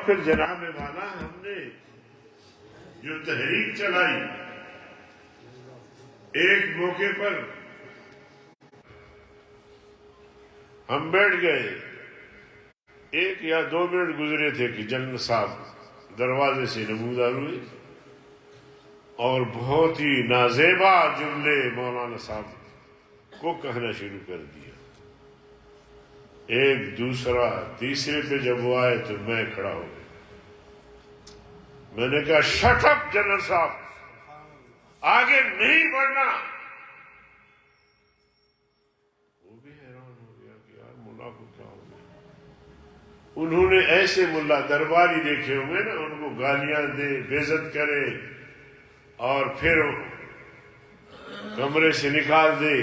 پھر جناب والا ہم نے جو تحریک چلائی، ایک موقع پر ہم بیٹھ گئے، 1 یا 2 منٹ گزرے تھے کہ جنرل صاحب دروازے سے نمودار ہوئے اور بہت ہی نازیبا جملے مولانا صاحب کو کہنا شروع کر دیا۔ ایک دوسرا تیسرے پہ جب وہ آئے تو میں کھڑا ہو گیا۔ میں نے کہا شٹ اپ جنرل صاحب، آگے نہیں بڑھنا۔ وہ بھی حیران ہو گیا کہ یار ملا کو کیا ہو گیا۔ انہوں نے ایسے ملا درباری دیکھے ہوئے نا، ان کو گالیاں دے، بے عزت کرے اور پھر کمرے سے نکال دے،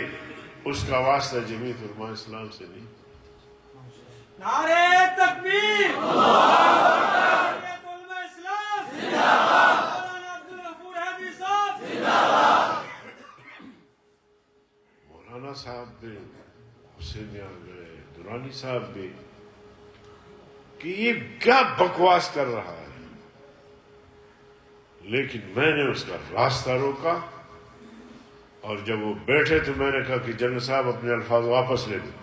اس کا واسطہ جمعیت علماء اسلام سے نہیں۔ نعرہ تکبیر، جمعیت علماء اسلام زندہ باد، مولانا عبدالغفور حیدری صاحب زندہ باد۔ مولانا صاحب بھی حسین آ گئے، درانی صاحب بھی، کہ یہ کیا بکواس کر رہا ہے، لیکن میں نے اس کا راستہ روکا، اور جب وہ بیٹھے تو میں نے کہا کہ جنرل صاحب اپنے الفاظ واپس لے لیں۔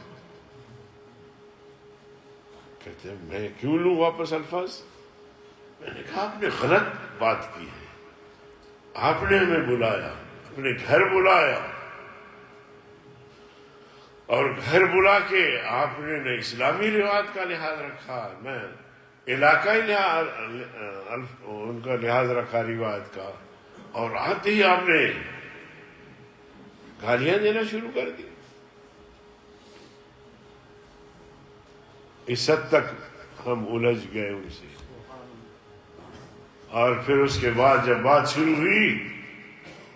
کہتے ہیں میں کیوں لوں واپس الفاظ؟ میں نے کہا آپ نے غلط بات کی ہے، آپ نے ہمیں بلایا، اپنے گھر بلایا، اور گھر بلا کے آپ نے نہ اسلامی روایت کا لحاظ رکھا، نہ علاقائی لحاظ ان کا لحاظ رکھا روایت کا، اور آتے ہی آپ نے گالیاں دینا شروع کر دی۔ اس حد تک ہم الجھ گئے ان سے، اور پھر اس کے بعد جب بات شروع ہوئی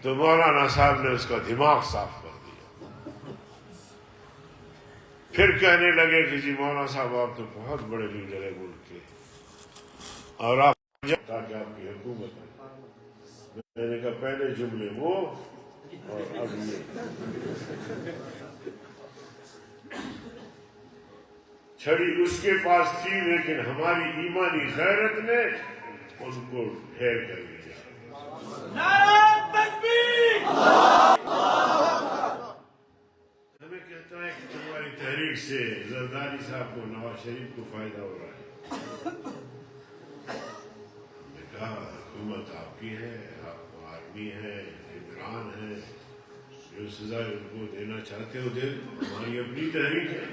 تو مولانا صاحب نے اس کا دماغ صاف کر دیا۔ پھر کہنے لگے کہ جی مولانا صاحب آپ تو بہت بڑے لیڈر ہیں ملک کے، اور آپ تاکہ آپ کی حکومت ہے۔ میں نے کہا پہلے جملے وہ اور اب یہ۔ چھڑی اس کے پاس تھی، لیکن ہماری ایمانی غیرت نے ان کو ڈھیر کر دیا۔ نعرہ تکبیر، ہمیں کہتا ہے کہ تمہاری تحریک سے زرداری صاحب کو، نواز شریف کو فائدہ ہو رہا ہے۔ ہم نے کہا حکومت آپ کی ہے، آپ کو آرمی ہے، عمران ہے، جو سزا ان کو دینا چاہتے ہو دے، ہماری اپنی تحریک ہے،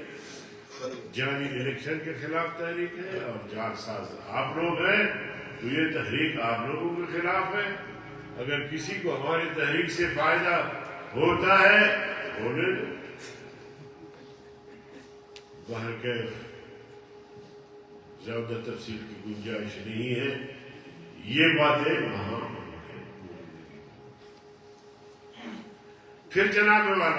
جانی الیکشن کے خلاف تحریک ہے، اور جعلساز آپ لوگ ہیں تو یہ تحریک آپ لوگوں کے خلاف ہے۔ اگر کسی کو ہماری تحریک سے فائدہ ہوتا ہے ہونے دو۔ بہرکیف زیادہ تفصیل کی گنجائش نہیں ہے، یہ باتیں وہاں۔ پھر جناب والا